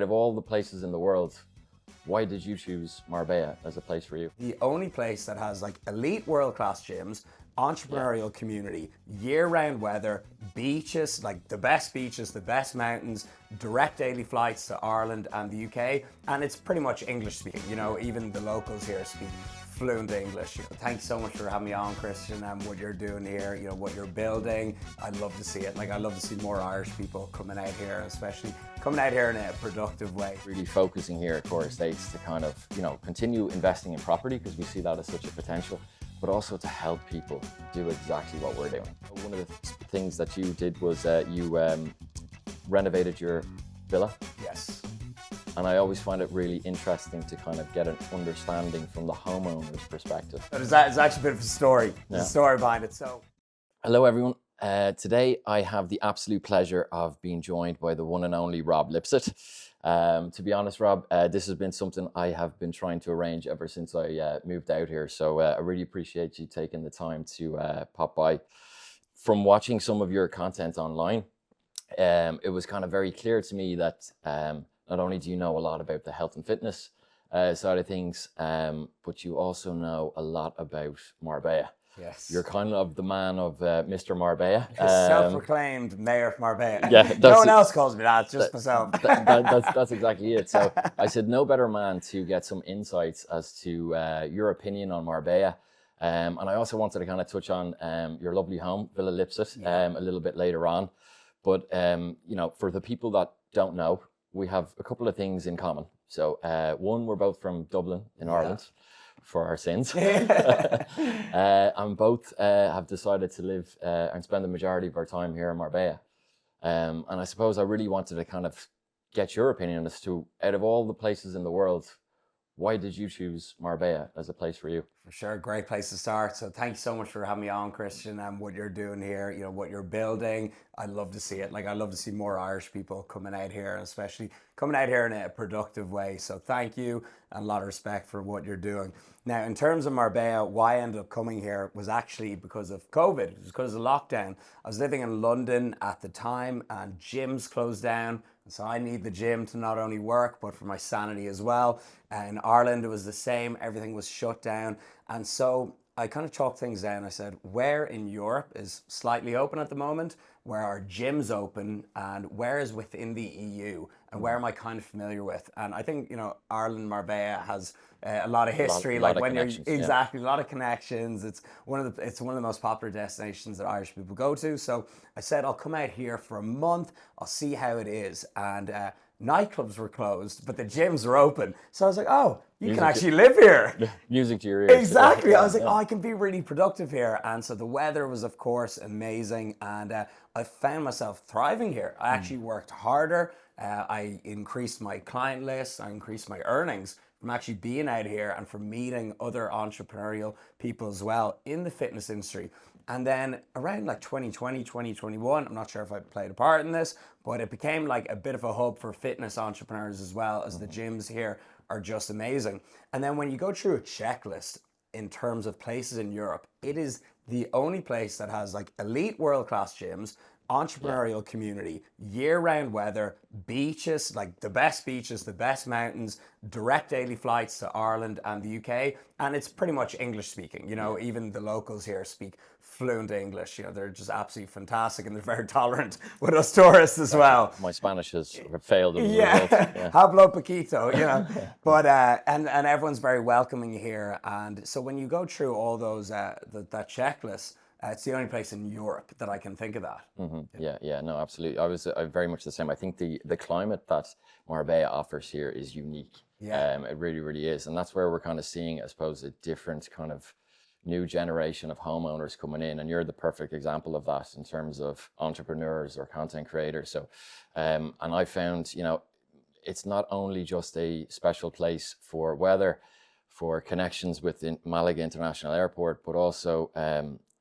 Of all the places in the world, why did you choose Marbella as a place for you? The only place that has like elite world-class gyms, entrepreneurial community, year-round weather, beaches, like the best beaches, the best mountains, direct daily flights to Ireland and the UK, and it's pretty much English speaking. You know, even the locals here speak fluent English. Thanks so much for having me on, Christian, and what you're doing here, what you're building. I'd love to see it. Like, I'd love to see more Irish people coming out here, especially coming out here in a productive way. Really focusing here at Core Estates to kind of, continue investing in property because we see that as such a potential, but also to help people do exactly what we're doing. One of the things that you did was you renovated your villa. Yes. And I always find it really interesting to kind of get an understanding from the homeowner's perspective. But it's actually a bit of a story. There's a story behind it. So, hello everyone. Today I have the absolute pleasure of being joined by the one and only Rob Lipsett. To be honest, Rob, this has been something I have been trying to arrange ever since I moved out here. So I really appreciate you taking the time to pop by. From watching some of your content online, it was kind of very clear to me that not only do you know a lot about the health and fitness side of things, but you also know a lot about Marbella. yes. You're kind of the man of Mr. Marbella. Self-proclaimed mayor of Marbella. Yeah, no one else calls me that, just myself. That's exactly it. So I said, no better man to get some insights as to your opinion on Marbella. And I also wanted to kind of touch on your lovely home, Villa Lipsett, a little bit later on. But, for the people that don't know, we have a couple of things in common. So one, we're both from Dublin in Ireland for our sins. And both have decided to live and spend the majority of our time here in Marbella. And I suppose I really wanted to kind of get your opinion as to, out of all the places in the world, why did you choose Marbella as a place for you? For sure, great place to start. So thanks so much for having me on, Christian, and what you're doing here, what you're building. I'd love to see it. Like, I'd love to see more Irish people coming out here, and especially coming out here in a productive way. So thank you, and a lot of respect for what you're doing. Now, in terms of Marbella, why I ended up coming here was actually because of COVID. It was because of lockdown. I was living in London at the time, and gyms closed down. So I need the gym to not only work, but for my sanity as well. In Ireland, it was the same. Everything was shut down. And so I kind of chalked things down. I said, where in Europe is slightly open at the moment? Where are gyms open? And where is within the EU? And where am I kind of familiar with? And I think, Ireland, Marbella has a lot of history. A lot of when you're connections, a lot of connections. It's one of the most popular destinations that Irish people go to. So I said, I'll come out here for a month. I'll see how it is. And nightclubs were closed, but the gyms were open. So I was like, oh, you can actually live here. Music to your ears. Exactly. I was like, oh, I can be really productive here. And so the weather was, of course, amazing. And I found myself thriving here. I actually worked harder. I increased my client list. I increased my earnings from actually being out here and from meeting other entrepreneurial people as well in the fitness industry. And then around like 2020, 2021, I'm not sure if I played a part in this, but it became like a bit of a hub for fitness entrepreneurs as well, as the gyms here are just amazing. And then when you go through a checklist in terms of places in Europe, it is the only place that has like elite world-class gyms, entrepreneurial community, year-round weather, beaches, like the best beaches, the best mountains, direct daily flights to Ireland and the UK, and it's pretty much English speaking. Even the locals here speak fluent English. They're just absolutely fantastic, and they're very tolerant with us tourists as well. My Spanish has failed a little bit. Hablo poquito, But and everyone's very welcoming here, and so when you go through all those that checklist, it's the only place in Europe that I can think of that. Yeah, no, absolutely. I'm very much the same. I think the climate that Marbella offers here is unique. It really, really is. And that's where we're kind of seeing, I suppose, a different kind of new generation of homeowners coming in. And you're the perfect example of that in terms of entrepreneurs or content creators. So, and I found, it's not only just a special place for weather, for connections with the Malaga International Airport, but also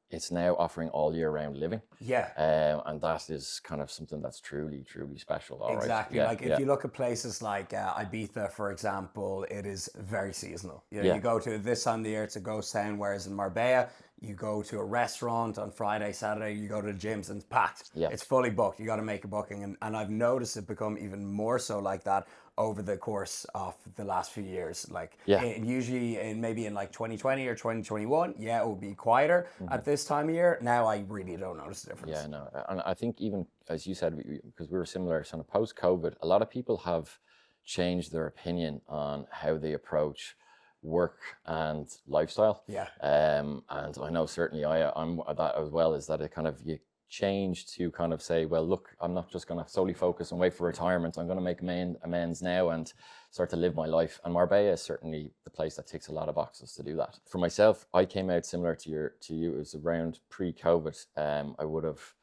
it's now offering all year round living. And that is kind of something that's truly, truly special. Exactly. If you look at places like Ibiza, for example, it is very seasonal. You go to this time of the year, it's a ghost town, whereas in Marbella, You go to a restaurant on Friday, Saturday, you go to the gyms and it's packed. Yeah. It's fully booked. You got to make a booking. And I've noticed it become even more so like that over the course of the last few years. Like usually maybe in like 2020 or 2021, yeah, it would be quieter at this time of year. Now I really don't notice the difference. Yeah, no. And I think even, as you said, because we were similar, sort of post-COVID, a lot of people have changed their opinion on how they approach work and lifestyle. Yeah. And I know certainly I'm that as well, is that it kind of, you change to kind of say, well, look, I'm not just going to solely focus and wait for retirement. I'm going to make amends now and start to live my life. And Marbella is certainly the place that ticks a lot of boxes to do that. For myself, I came out similar to you. It was around pre-COVID. I would have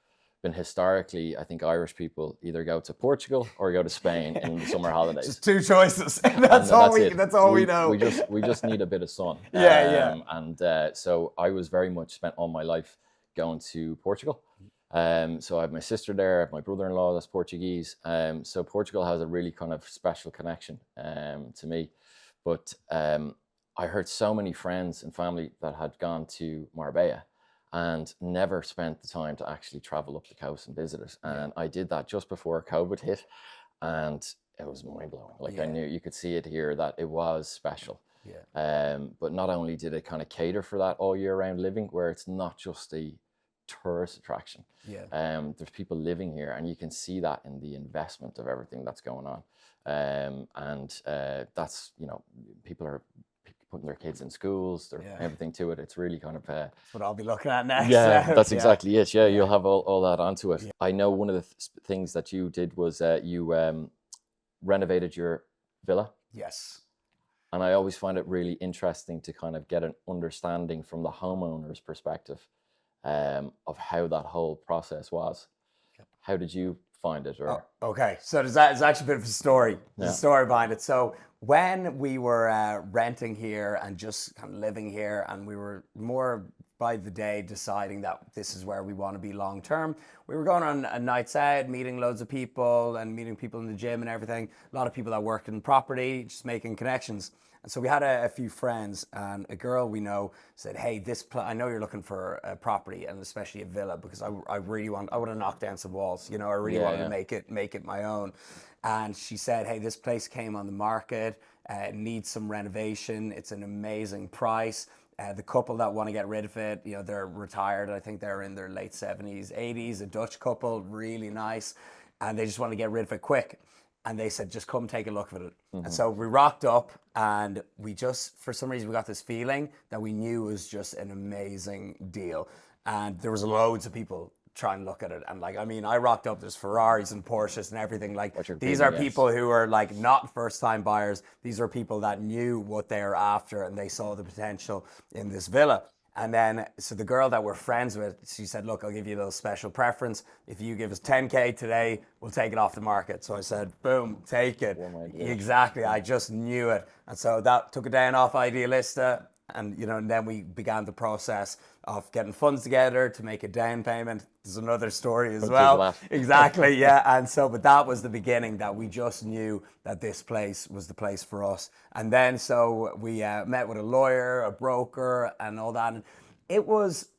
been historically, I think Irish people either go to Portugal or go to Spain in the summer holidays. Just two choices. That's all we know. We just need a bit of sun. Yeah. And so I was very much spent all my life going to Portugal. So I have my sister there, I have my brother-in-law that's Portuguese. So Portugal has a really kind of special connection to me. But I heard so many friends and family that had gone to Marbella and never spent the time to actually travel up the coast and visit it. And I did that just before COVID hit, and it was mind-blowing. Like I knew, you could see it here, that it was special. But not only did it kind of cater for that all year round living, where it's not just a tourist attraction. There's people living here, and you can see that in the investment of everything that's going on. That's, you know, people are putting their kids in schools, everything to it. It's really kind of that's what I'll be looking at next. Yeah, that's exactly it. Yeah, you'll have all that onto it. I know one of the things that you did was you renovated your villa. Yes. And I always find it really interesting to kind of get an understanding from the homeowner's perspective of how that whole process was. How did you find it? Or okay, so there's actually a bit of a story. There's a story behind it. So when we were renting here and just kind of living here, and we were more by the day deciding that this is where we want to be long term, we were going on a nights out, meeting loads of people and meeting people in the gym and everything. A lot of people that worked in property, just making connections. And so we had a few friends, and a girl we know said, hey, I know you're looking for a property, and especially a villa, because I want to knock down some walls. You know, I really wanted to make it my own. And she said, hey, this place came on the market, needs some renovation. It's an amazing price. The couple that want to get rid of it, you know, they're retired. I think they're in their late 70s, 80s, a Dutch couple, really nice. And they just want to get rid of it quick. And they said, just come take a look at it. And so we rocked up, and we just, for some reason, we got this feeling that we knew it was just an amazing deal. And there was loads of people trying to look at it. And like, I mean, I rocked up, there's Ferraris and Porsches and everything. Like, these are people who are like not first-time buyers. These are people that knew what they were after, and they saw the potential in this villa. And then, so the girl that we're friends with, she said, look, I'll give you a little special preference. If you give us 10K today, we'll take it off the market. So I said, boom, take it. Exactly. I just knew it. And so that took it down off Idealista. And, you know, and then we began the process of getting funds together to make a down payment. There's another story as well. Exactly, yeah. And so, but that was the beginning, that we just knew that this place was the place for us. And then, so we met with a lawyer, a broker, and all that. And it was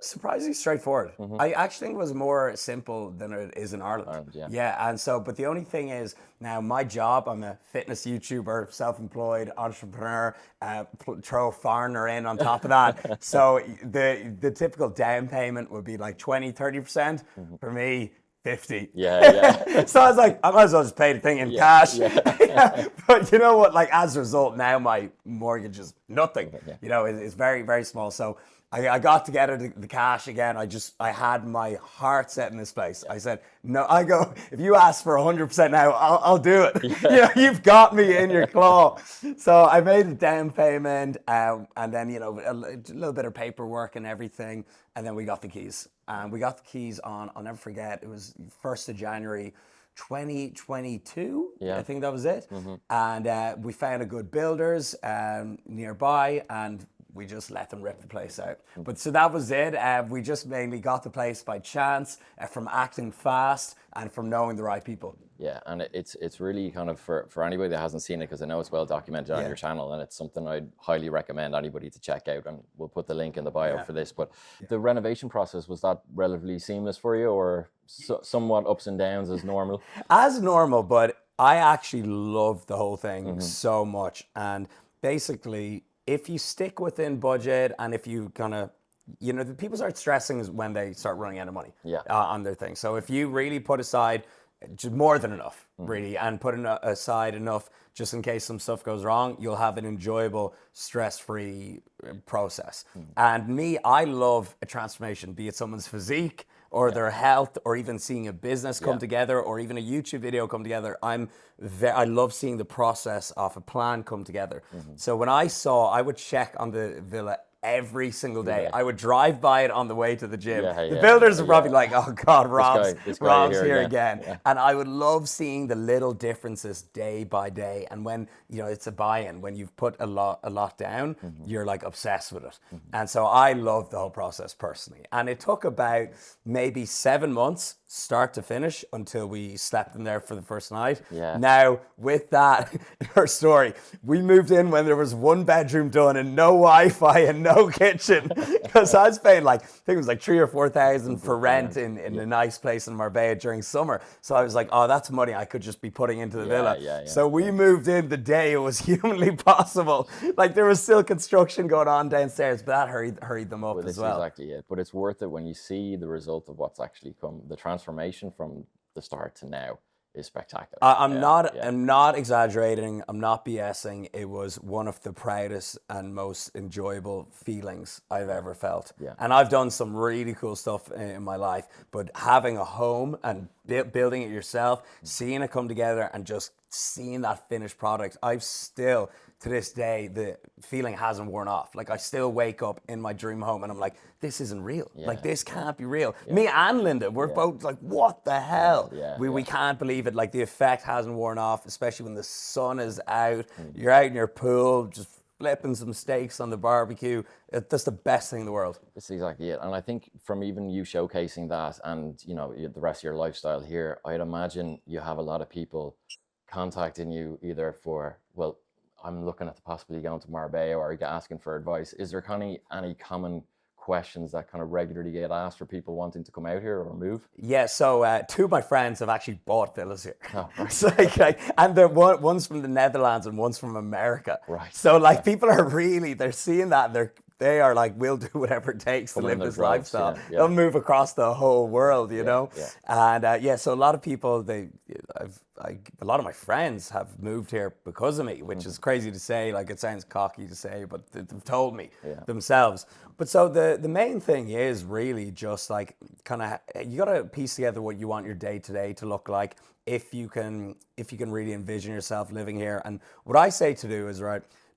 surprisingly straightforward. I actually think it was more simple than it is in Ireland. And so, but the only thing is, now my job, I'm a fitness YouTuber, self-employed entrepreneur, throw a foreigner in on top of that. So the typical down payment would be like 20-30%. For me, 50. So I was like, I might as well just pay the thing in cash. But you know what, like, as a result, now my mortgage is nothing. You know, it's very, very small. So I got together the cash again. I had my heart set in this place. I said, no, if you ask for 100% now, I'll do it. You know, you've got me in your claw. So I made a down payment, and then, you know, a little bit of paperwork and everything. And then we got the keys. And we got the keys on, I'll never forget, it was 1st of January, 2022, I think that was it. And we found a good builders nearby, and we just let them rip the place out. But so that was it. We just mainly got the place by chance, from acting fast and from knowing the right people. Yeah, and it's really kind of for anybody that hasn't seen it, because I know it's well documented on your channel, and it's something I'd highly recommend anybody to check out, and we'll put the link in the bio for this. But the renovation process, was that relatively seamless for you, or somewhat ups and downs as normal? As normal, but I actually love the whole thing so much. And basically, if you stick within budget, and if you kind of, the people start stressing is when they start running out of money on their thing. So if you really put aside just more than enough, really, and put aside enough just in case some stuff goes wrong, you'll have an enjoyable, stress-free process. And me, I love a transformation, be it someone's physique or their health, or even seeing a business come together, or even a YouTube video come together. I love seeing the process of a plan come together. So when I would check on the villa every single day. I would drive by it on the way to the gym. The builders are probably like, oh God, Rob's here again. And I would love seeing the little differences day by day. And when, it's a buy-in, when you've put a lot down, you're like obsessed with it. And so I love the whole process personally. And it took about maybe 7 months, start to finish, until we slept in there for the first night. Now, with that, our story, we moved in when there was 1 bedroom done and no Wi-Fi and no kitchen, because I was paying I think it was 3,000 or 4,000 for rent in a nice place in Marbella during summer. So I was like, oh, that's money I could just be putting into the villa. So we moved in the day it was humanly possible. There was still construction going on downstairs, but that hurried them up as well. Exactly it. But it's worth it when you see the result of what's actually come. The transformation from the start to now is spectacular. I'm not exaggerating. I'm not BSing. It was one of the proudest and most enjoyable feelings I've ever felt. And I've done some really cool stuff in my life, but having a home and building it yourself, seeing it come together, and just seeing that finished product, I've still, to this day, the feeling hasn't worn off. I still wake up in my dream home and I'm like, this isn't real. This can't be real. Me and Linda, we're both like, what the hell? We can't believe it. The effect hasn't worn off, especially when the sun is out. You're out in your pool, just flipping some steaks on the barbecue. That's the best thing in the world. That's exactly it. And I think from even you showcasing that and, the rest of your lifestyle here, I'd imagine you have a lot of people contacting you either for, well, I'm looking at the possibility going to Marbella, or asking for advice. Is there any common questions that kind of regularly get asked for people wanting to come out here or move? Yeah, so 2 of my friends have actually bought villas here. Oh, right. So and one's from the Netherlands and one's from America. Right. So people are they're seeing that, and they are like, we'll do whatever it takes to live this lifestyle. They'll move across the whole world, you know? And so a lot of people, a lot of my friends have moved here because of me, which is crazy to say. It sounds cocky to say, but they've told me themselves. But so the main thing is really just you got to piece together what you want your day to day to look like, if you can really envision yourself living here. And what I say to do is,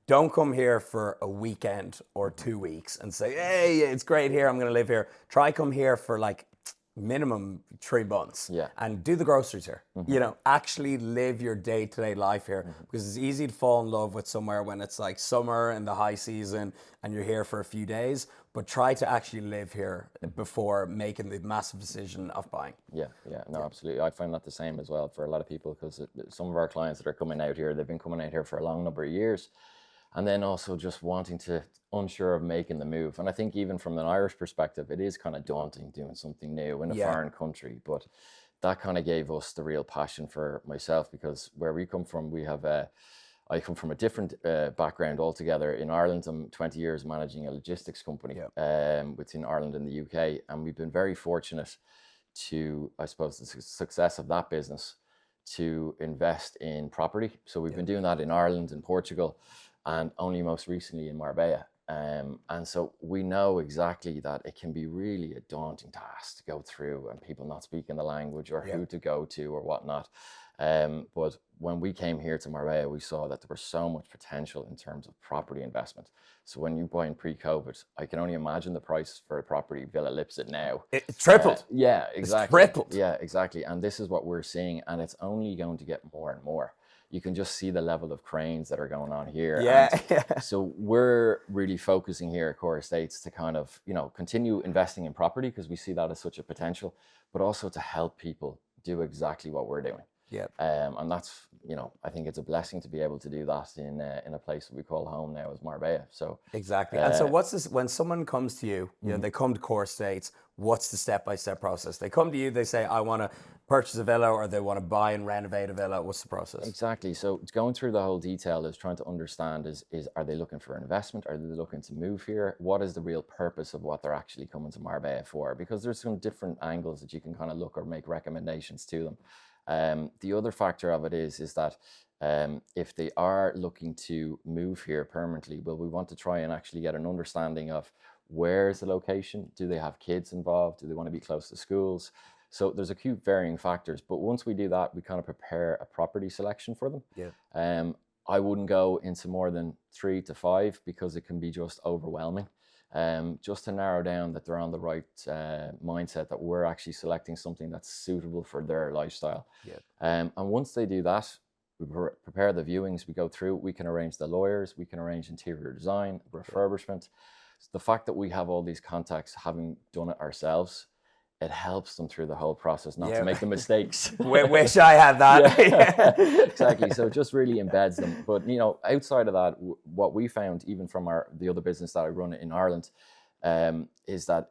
don't come here for a weekend or 2 weeks and say, hey, it's great here, I'm going to live here. Try come here for minimum 3 months and do the groceries here. Actually live your day-to-day life here, because it's easy to fall in love with somewhere when it's summer and the high season and you're here for a few days, but try to actually live here before making the massive decision of buying. No, absolutely. I find that the same as well for a lot of people, because some of our clients that are coming out here, they've been coming out here for a long number of years, and then also just unsure of making the move. And I think even from an Irish perspective, it is kind of daunting doing something new in a foreign country. But that kind of gave us the real passion for myself, because where we come from, I come from a different background altogether. In Ireland, I'm 20 years managing a logistics company within Ireland and the UK. And we've been very fortunate to, I suppose, the success of that business to invest in property. So we've been doing that in Ireland and Portugal, and only most recently in Marbella. And so we know exactly that it can be really a daunting task to go through, and people not speaking the language, or who to go to or whatnot. But when we came here to Marbella, we saw that there was so much potential in terms of property investment. So when you buy in pre-COVID, I can only imagine the price for a property, Villa Lipsett now. It's tripled. Yeah, exactly. It's tripled. Yeah, exactly. And this is what we're seeing, and it's only going to get more and more. you can just see the level of cranes that are going on here. Yeah. And so we're really focusing here at Core Estates to kind of, continue investing in property because we see that as such a potential, but also to help people do exactly what we're doing. Yeah. And that's, I think it's a blessing to be able to do that in a place that we call home now as Marbella. So exactly. And so what's this, when someone comes to you, they come to Core Estates, what's the step-by-step process? They come to you, they say, I want to purchase a villa, or they want to buy and renovate a villa. What's the process? Exactly. So going through the whole detail is trying to understand is are they looking for investment? Are they looking to move here? What is the real purpose of what they're actually coming to Marbella for? Because there's some different angles that you can kind of look or make recommendations to them. The other factor of it is that if they are looking to move here permanently, well, we want to try and actually get an understanding of where is the location? Do they have kids involved? Do they want to be close to schools? So there's a few varying factors, but once we do that, we kind of prepare a property selection for them. Yeah. I wouldn't go into more than 3 to 5 because it can be just overwhelming. Just to narrow down that they're on the right mindset, that we're actually selecting something that's suitable for their lifestyle. Yeah. And once they do that, we prepare the viewings, we go through, we can arrange the lawyers, we can arrange interior design, refurbishment. So the fact that we have all these contacts, having done it ourselves, it helps them through the whole process not to make the mistakes. Wish I had that. Exactly. So it just really embeds them. But, outside of that, what we found, even from the other business that I run in Ireland, is that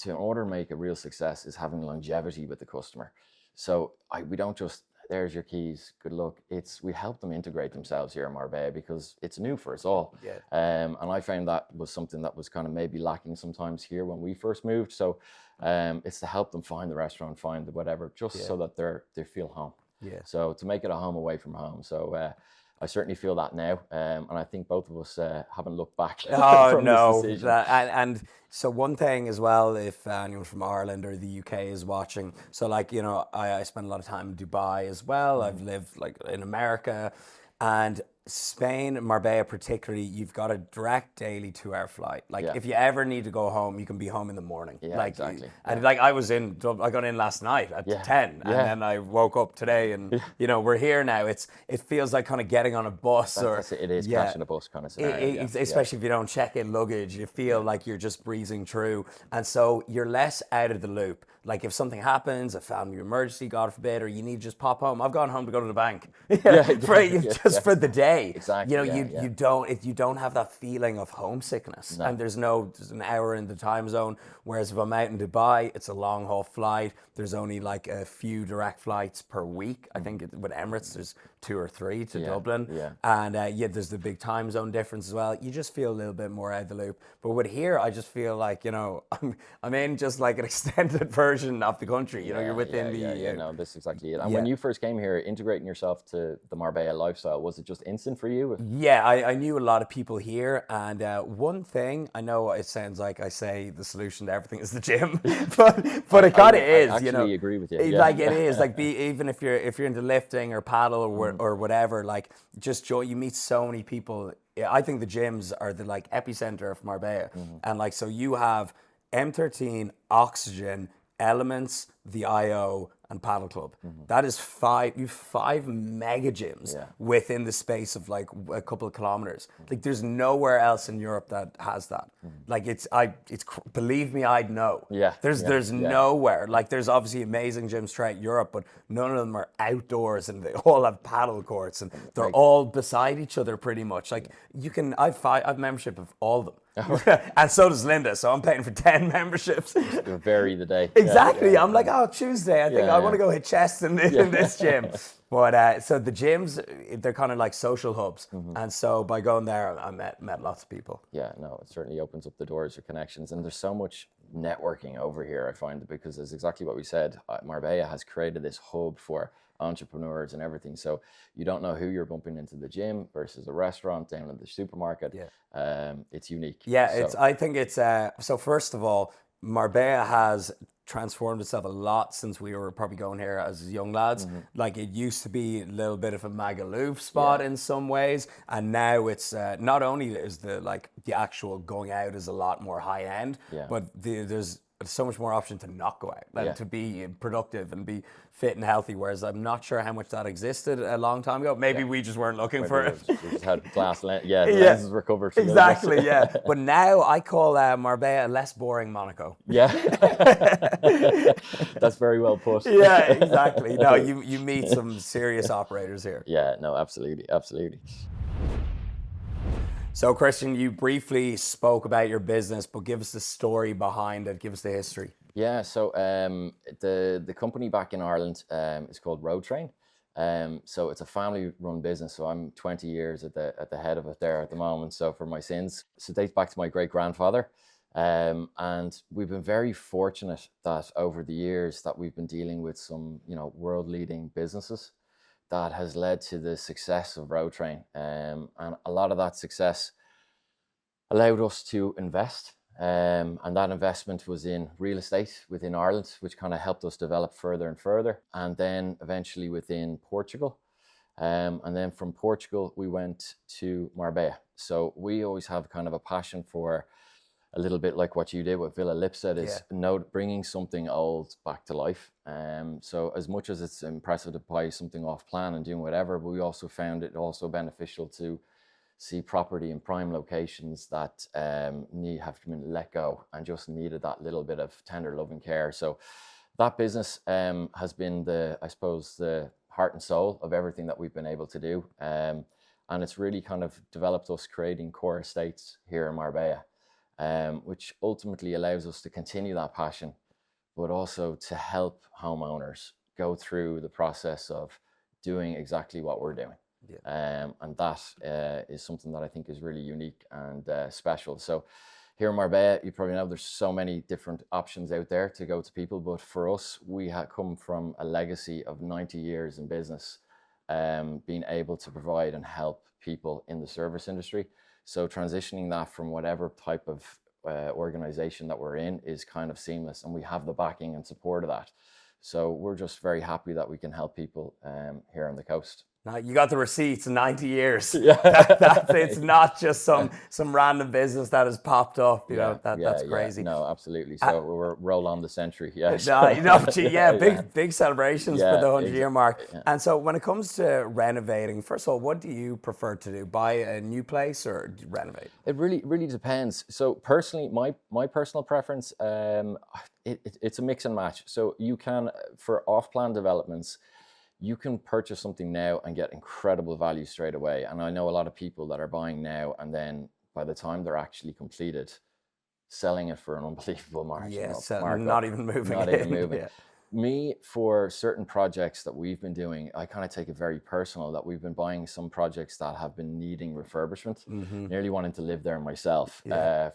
in order to make a real success is having longevity with the customer. So we don't just, there's your keys, good luck. We help them integrate themselves here in Marbella because it's new for us all. Yeah. And I found that was something that was kind of maybe lacking sometimes here when we first moved. So it's to help them find the restaurant, find the whatever, just so that they feel home. Yeah. So to make it a home away from home. So I certainly feel that now, and I think both of us haven't looked back from this decision. And so one thing as well, if anyone from Ireland or the UK is watching, so I spend a lot of time in Dubai as well. I've lived in America, and Spain, Marbella particularly, you've got a direct daily 2-hour flight. If you ever need to go home, you can be home in the morning. Yeah, exactly. And I got in last night at 10, and then I woke up today, and we're here now. It feels like kind of getting on a bus, it is catching a bus kind of scenario. Especially if you don't check in luggage, you feel like you're just breezing through, and so you're less out of the loop. Like if something happens, a family emergency, God forbid, or you need to just pop home. I've gone home to go to the bank, for the day. Exactly. You don't have that feeling of homesickness, and there's an hour in the time zone. Whereas if I'm out in Dubai, it's a long haul flight. There's only like a few direct flights per week. I think with Emirates, there's 2 or 3 to Dublin. Yeah. And there's the big time zone difference as well. You just feel a little bit more out of the loop. But with here, I just feel like, I'm in just like an extended version of the country. You're within no, this is exactly it. And when you first came here, integrating yourself to the Marbella lifestyle, was it just instant for you? Yeah, I knew a lot of people here. And one thing, I know it sounds like I say the solution to everything is the gym, but it kind of is. I actually agree with you. Like it is. Like even if you're into lifting or paddle or whatever, like just you meet so many people. I think the gyms are the epicenter of Marbella, and so you have M13, Oxygen, Elements, the IO, and Paddle Club. That is 5 mega gyms within the space of a couple of kilometers. There's nowhere else in Europe that has that. Believe me, I'd know. There's nowhere. There's obviously amazing gyms throughout Europe, but none of them are outdoors, and they all have paddle courts, and they're all beside each other pretty much. I've membership of all of them. And so does Linda, so I'm paying for 10 memberships. Vary the day. Exactly. I'm like, Tuesday, I think I want to go hit chest in this gym. But so the gyms, they're kind of like social hubs. And so by going there, I met lots of people. Yeah, no, it certainly opens up the doors for connections. And there's so much networking over here, I find, because it's exactly what we said. Marbella has created this hub for entrepreneurs and everything. So you don't know who you're bumping into the gym versus a restaurant down at the supermarket. It's unique. I think it's so first of all, Marbella has transformed itself a lot since we were probably going here as young lads. It used to be a little bit of a Magaluf spot in some ways, and now it's not only is the actual going out is a lot more high end, but there's there's so much more option to not go out than Yeah. to be productive and be fit and healthy. Whereas I'm not sure how much that existed a long time ago. Maybe we just weren't looking for it. We just had glass lens. Yeah, the lenses were covered. For Exactly, yeah. But now I call Marbella a less boring Monaco. Yeah. That's very well put. Yeah, exactly. No, you meet some serious operators here. Yeah, no, absolutely, absolutely. So, Christian, you briefly spoke about your business, but give us the story behind it. Give us the history. Yeah, so the company back in Ireland is called Road Train. So it's a family-run business. So I'm 20 years at the head of it there at the moment. So for my sins, so it dates back to my great-grandfather. And we've been very fortunate that over the years that we've been dealing with some, world-leading businesses that has led to the success of Road Train. And a lot of that success allowed us to invest. And that investment was in real estate within Ireland, which kind of helped us develop further and further. And then eventually within Portugal. And then from Portugal, we went to Marbella. So we always have kind of a passion for a little bit like what you did with Villa Lipsett, is bringing something old back to life. So as much as it's impressive to buy something off plan and doing whatever, but we also found it also beneficial to see property in prime locations that have been let go and just needed that little bit of tender love and care. So that business has been the heart and soul of everything that we've been able to do. And it's really kind of developed us creating core estates here in Marbella. Which ultimately allows us to continue that passion, but also to help homeowners go through the process of doing exactly what we're doing. Yeah. And that is something that I think is really unique and special. So here in Marbella, you probably know there's so many different options out there to go to people, but for us, we have come from a legacy of 90 years in business, being able to provide and help people in the service industry. So transitioning that from whatever type of organization that we're in is kind of seamless, and we have the backing and support of that. So we're just very happy that we can help people here on the coast. Now, you got the receipts, 90 years. Yeah. It's not just some random business that has popped up. That's crazy. No, absolutely. So we're roll on the century. Yes. Big celebrations for the 100-year mark. Yeah. And so when it comes to renovating, first of all, what do you prefer to do? Buy a new place or renovate? It really depends. So personally, my personal preference, it's a mix and match. So you can, for off-plan developments, you can purchase something now and get incredible value straight away. And I know a lot of people that are buying now, and then by the time they're actually completed, selling it for an unbelievable margin. Yes, not even moving. Yeah. Me, for certain projects that we've been doing, I kind of take it very personal that we've been buying some projects that have been needing refurbishment, nearly wanting to live there myself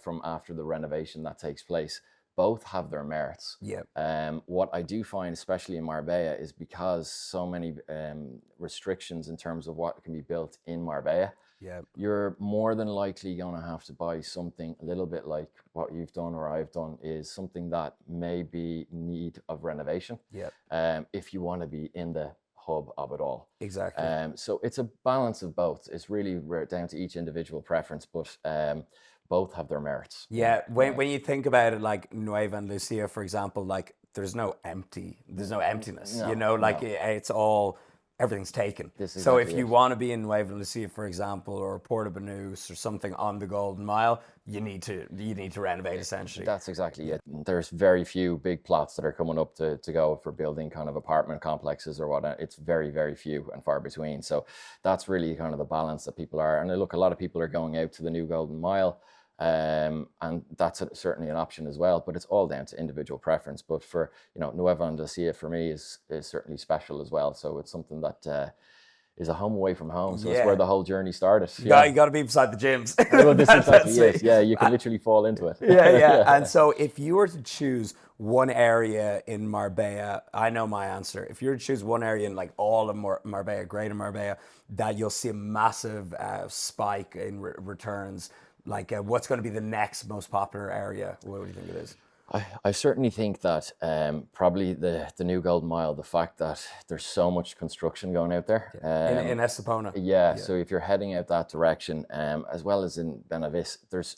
from after the renovation that takes place. Both have their merits. What I do find, especially in Marbella, is because so many restrictions in terms of what can be built in Marbella, you're more than likely going to have to buy something a little bit like what you've done or I've done, is something that may be need of renovation. If you want to be in the hub of it all. Exactly. So it's a balance of both. It's really down to each individual preference, but both have their merits. Yeah, when you think about it, like Nueva and Lucia, for example, like there's no emptiness, it's all, everything's taken. So if you want to be in Nueva and Lucia, for example, or Porta Banús or something on the Golden Mile, you need to renovate essentially. That's exactly it. There's very few big plots that are coming up to go for building kind of apartment complexes or whatnot. It's very, very few and far between. So that's really kind of the balance that people are. And look, a lot of people are going out to the new Golden Mile. And that's certainly an option as well, but it's all down to individual preference. But for Nueva and Lucia for me is certainly special as well. So it's something that is a home away from home. So it's where the whole journey started. You got to be beside the gyms. Well, this exactly is. Yeah, you can literally fall into it. And so if you were to choose one area in Marbella, I know my answer. If you were to choose one area in like all of Marbella, Greater Marbella, that you'll see a massive spike in returns. Like what's going to be the next most popular area? What do you think it is? I certainly think that probably the new Golden Mile, the fact that there's so much construction going out there. In Estepona. Yeah, so if you're heading out that direction, as well as in Benavis, there's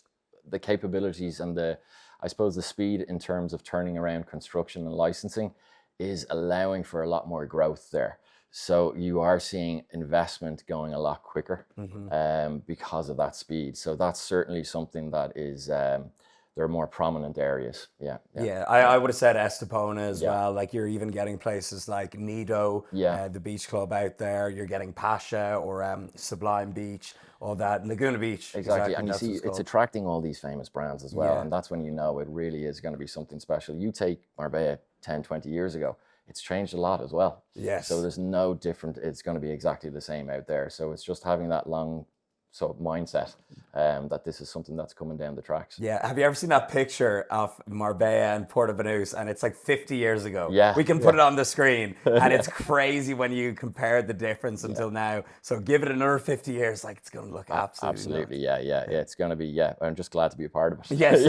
the capabilities and the I suppose the speed in terms of turning around construction and licensing is allowing for a lot more growth there. So you are seeing investment going a lot quicker because of that speed. So that's certainly something that is, they're more prominent areas. Yeah, I would have said Estepona as well. Like you're even getting places like Nido, the beach club out there. You're getting Pasha or Sublime Beach, all that. Laguna Beach. Exactly. And you see, it's attracting all these famous brands as well. Yeah. And that's when you know it really is going to be something special. You take Marbella 10, 20 years ago, it's changed a lot as well. Yes. So there's no different, it's going to be exactly the same out there. So it's just having that long sort of mindset that this is something that's coming down the tracks. Yeah. Have you ever seen that picture of Marbella and Puerto Banús? And it's like 50 years ago. Yeah. We can put it on the screen. And it's crazy when you compare the difference until now. So give it another 50 years, like it's going to look absolutely nuts. Yeah. It's going to be, I'm just glad to be a part of it. Yes.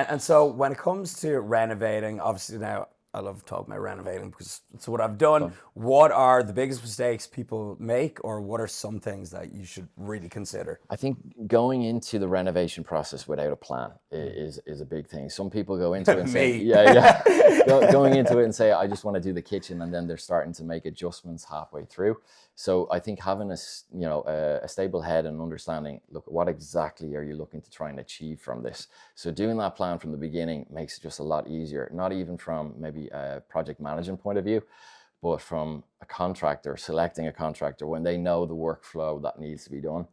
And so when it comes to renovating, obviously now, I love talking about renovating because it's what I've done. What are the biggest mistakes people make, or what are some things that you should really consider? I think going into the renovation process without a plan is a big thing. Some people go into it and say, going into it and say, I just want to do the kitchen, and then they're starting to make adjustments halfway through. So I think having a stable head and understanding, look, what exactly are you looking to try and achieve from this? So doing that plan from the beginning makes it just a lot easier, not even from maybe a project management point of view, but from a contractor, selecting a contractor when they know the workflow that needs to be done.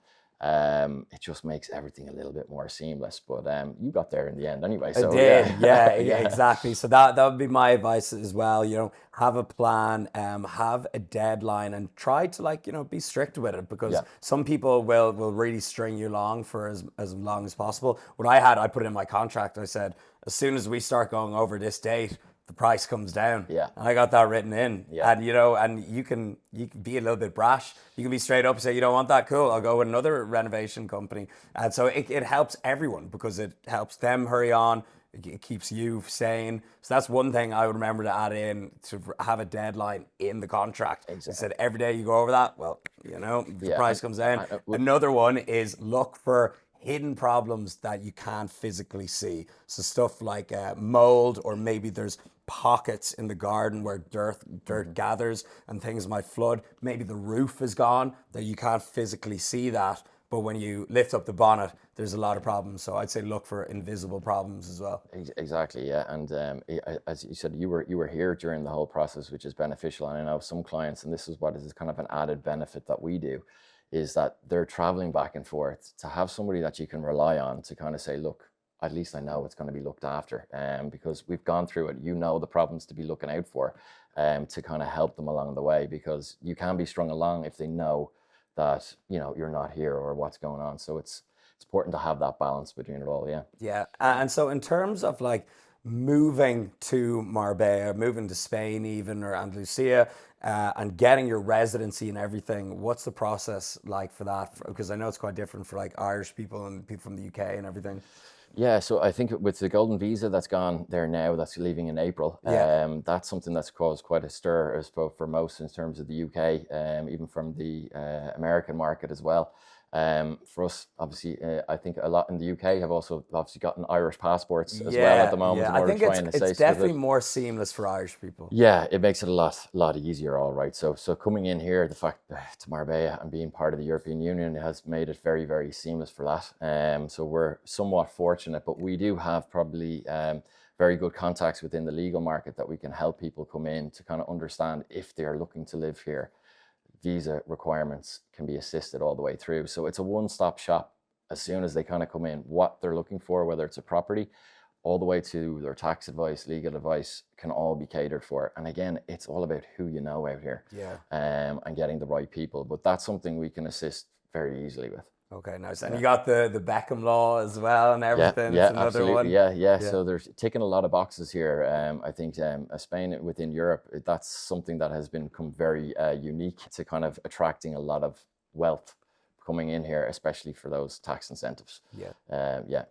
It just makes everything a little bit more seamless. But you got there in the end anyway. So I did. Yeah, exactly. So that would be my advice as well. Have a plan, have a deadline, and try to be strict with it, because some people will really string you along for as long as possible. What I put in my contract, I said, as soon as we start going over this date, the price comes down. Yeah. And I got that written in. Yeah. And and you can be a little bit brash. You can be straight up and say, you don't want that? Cool, I'll go with another renovation company. And so it helps everyone, because it helps them hurry on. It keeps you sane. So that's one thing I would remember to add in, to have a deadline in the contract. Exactly. I said every day you go over that, well, the price comes down. Another one is look for hidden problems that you can't physically see. So stuff like mold, or maybe there's pockets in the garden where dirt gathers and things might flood. Maybe the roof is gone, that you can't physically see that, but when you lift up the bonnet, there's a lot of problems. So I'd say look for invisible problems as well. Exactly, yeah. And as you said, you were here during the whole process, which is beneficial. And I know some clients, and this is what is kind of an added benefit that we do, is that they're traveling back and forth. To have somebody that you can rely on to kind of say, look, at least I know it's going to be looked after, because we've gone through it. The problems to be looking out for, to kind of help them along the way, because you can be strung along if they know that you're not here or what's going on. So it's important to have that balance between it all. Yeah. And so in terms of moving to Marbella, moving to Spain even, or Andalusia, and getting your residency and everything, what's the process like for that? Because I know it's quite different for Irish people and people from the UK and everything. Yeah, so I think with the golden visa that's gone there now, that's leaving in April, that's something that's caused quite a stir, I suppose, for most in terms of the UK, even from the American market as well. For us, obviously, I think a lot in the UK have also obviously gotten Irish passports as well at the moment. Yeah, I think it's definitely more seamless for Irish people. Yeah, it makes it a lot easier, all right. So coming in here, the fact to Marbella and being part of the European Union has made it very, very seamless for that. So we're somewhat fortunate, but we do have probably very good contacts within the legal market that we can help people come in to kind of understand if they're looking to live here. Visa requirements can be assisted all the way through. So it's a one-stop shop as soon as they kind of come in. What they're looking for, whether it's a property, all the way to their tax advice, legal advice, can all be catered for. And again, it's all about who you know out here, and getting the right people. But that's something we can assist very easily with. Okay, nice. And you got the Beckham law as well and everything. Yeah, it's another absolutely. one. Yeah. So there's ticking a lot of boxes here. I think Spain within Europe, that's something that has become very unique to kind of attracting a lot of wealth coming in here, especially for those tax incentives.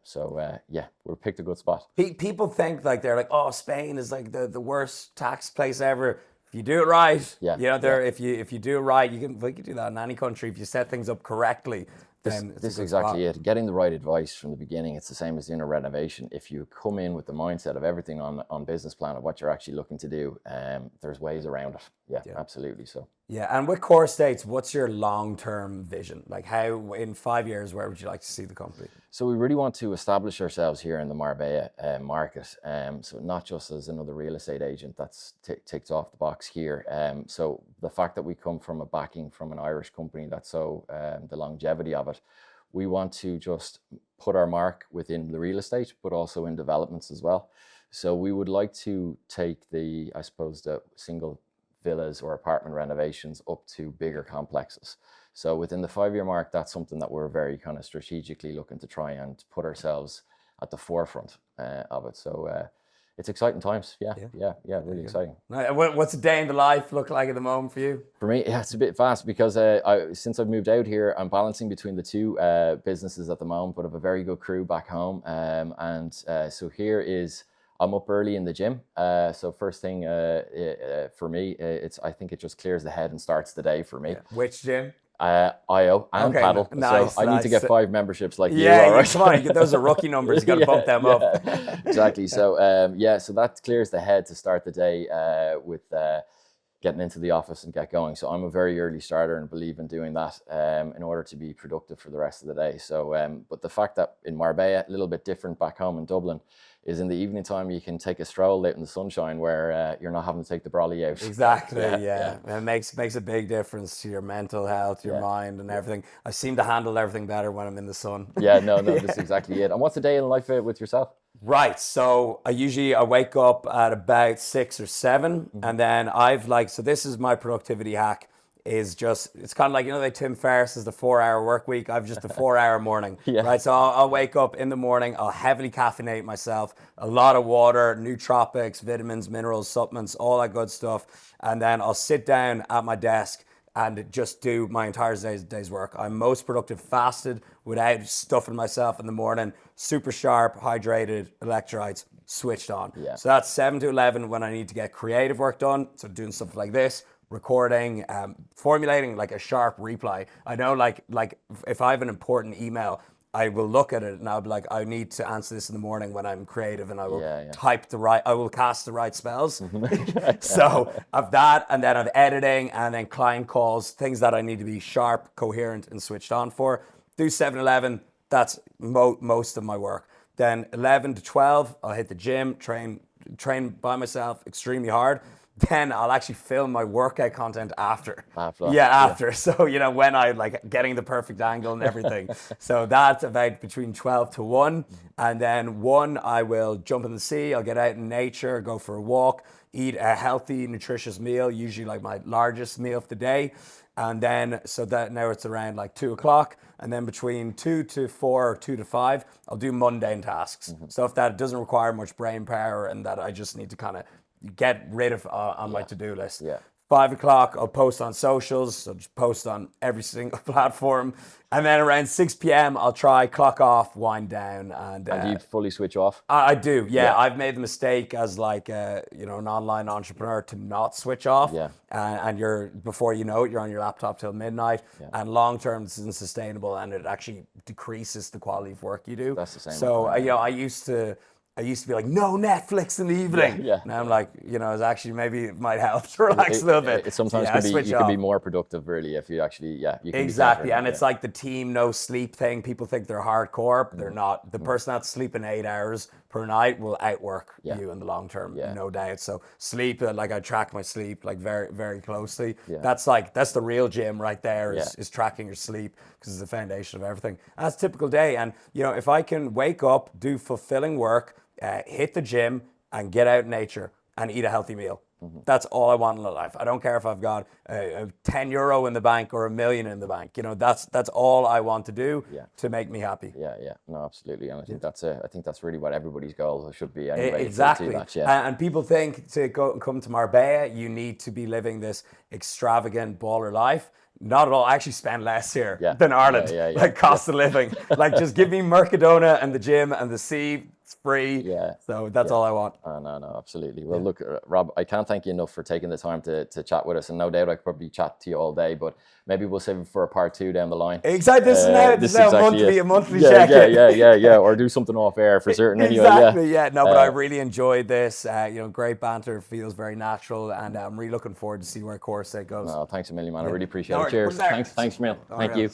So we picked a good spot. People think they're oh, Spain is the worst tax place ever. if you do it right, Yeah, you know, if you do it right, we can do that in any country. If you set things up correctly, then this is exactly it. Getting the right advice from the beginning. It's the same as doing a renovation. If you come in with the mindset of everything on business plan of what you're actually looking to do, there's ways around it. Yeah, absolutely. So yeah, and with Core Estates, what's your long-term vision? Like, how in 5 years, where would you like to see the company? So we really want to establish ourselves here in the Marbella market. So not just as another real estate agent that's ticked off the box here. So the fact that we come from a backing from an Irish company, that's so the longevity of it, we want to just put our mark within the real estate, but also in developments as well. So we would like to take the single villas or apartment renovations up to bigger complexes. So within the 5-year mark, that's something that we're very kind of strategically looking to try and put ourselves at the forefront of it. So it's exciting times. Yeah, really exciting. What's a day in the life look like at the moment for you? For me, yeah, it's a bit fast because since I've moved out here, I'm balancing between the two businesses at the moment, but I have a very good crew back home. So here is, I'm up early in the gym. So first thing for me, I think it just clears the head and starts the day for me. Yeah. Which gym? IO and Paddle. Nice, so I need to get 5 memberships like you. Yeah, all right? come on, those are rookie numbers. You got to bump them up. Exactly. So so that clears the head to start the day with getting into the office and get going. So I'm a very early starter and believe in doing that in order to be productive for the rest of the day. So, but the fact that in Marbella, a little bit different back home in Dublin, is in the evening time you can take a stroll out in the sunshine where you're not having to take the brolly out. Exactly, yeah. It makes a big difference to your mental health, your mind and everything. I seem to handle everything better when I'm in the sun. Yeah, no, that's exactly it. And what's a day in life with yourself? Right, so I wake up at about 6 or 7, and then so this is my productivity hack. It's kind of like, they Tim Ferriss is the 4-hour work week. I've just a 4-hour morning, right? So I'll wake up in the morning, I'll heavily caffeinate myself, a lot of water, nootropics, vitamins, minerals, supplements, all that good stuff. And then I'll sit down at my desk and just do my entire day's work. I'm most productive fasted without stuffing myself in the morning, super sharp, hydrated, electrolytes, switched on. Yeah. So that's 7 to 11 when I need to get creative work done. So doing stuff like this, recording, formulating like a sharp reply. I know like if I have an important email, I will look at it and I'll be like, I need to answer this in the morning when I'm creative, and I will I will cast the right spells. So of that, and then of editing, and then client calls, things that I need to be sharp, coherent, and switched on for. Do 7-11, that's most of my work. Then 11 to 12, I'll hit the gym, train by myself extremely hard. Then I'll actually film my workout content after. After. So, when I getting the perfect angle and everything. So that's about between 12 to 1. And then 1, I will jump in the sea. I'll get out in nature, go for a walk, eat a healthy, nutritious meal, usually like my largest meal of the day. And then, so that now it's around 2 o'clock. And then between 2 to 4 or 2 to 5, I'll do mundane tasks. Stuff that doesn't require much brain power and that I just need to kind of get rid of on my to-do list. 5 o'clock, I'll post on socials. So just post on every single platform. And then around 6 p.m., I'll try clock off, wind down. And do you fully switch off? I do, yeah. I've made the mistake as an online entrepreneur to not switch off. And before you know it, you're on your laptop till midnight. And long-term, this isn't sustainable, and it actually decreases the quality of work you do. That's the same. So, I used to be like, no Netflix in the evening. Now I'm like, it's actually, maybe it might help to relax a little bit. It sometimes you can be more productive, really, if you actually, you can. Exactly. And it's like the team no sleep thing. People think they're hardcore, but they're not. The person that's sleeping 8 hours per night will outwork you in the long term, no doubt. So sleep, I track my sleep very, very closely. That's the real gym right there is tracking your sleep, because it's the foundation of everything. And that's a typical day. And, if I can wake up, do fulfilling work, hit the gym and get out in nature and eat a healthy meal. That's all I want in life. I don't care if I've got a 10 euro in the bank or $1 million in the bank. That's all I want to do to make me happy. No, absolutely. And I think that's really what everybody's goal should be anyway. Exactly. And people think to come to Marbella, you need to be living this extravagant baller life. Not at all. I actually spend less here than Ireland. Cost of living. Just give me Mercadona and the gym and the sea. It's free. Yeah. So that's all I want. Oh, no, absolutely. Well, look, Rob, I can't thank you enough for taking the time to chat with us. And no doubt I could probably chat to you all day, but maybe we'll save it for a part 2 down the line. Exactly. This is now a monthly yeah, check-in. yeah. Or do something off air for certain Exactly, anyway. yeah. No, but I really enjoyed this. Great banter, feels very natural, and I'm really looking forward to see where Corsa goes. No, thanks a million, man. I really appreciate it. Cheers. Thanks, Emil. Thank you.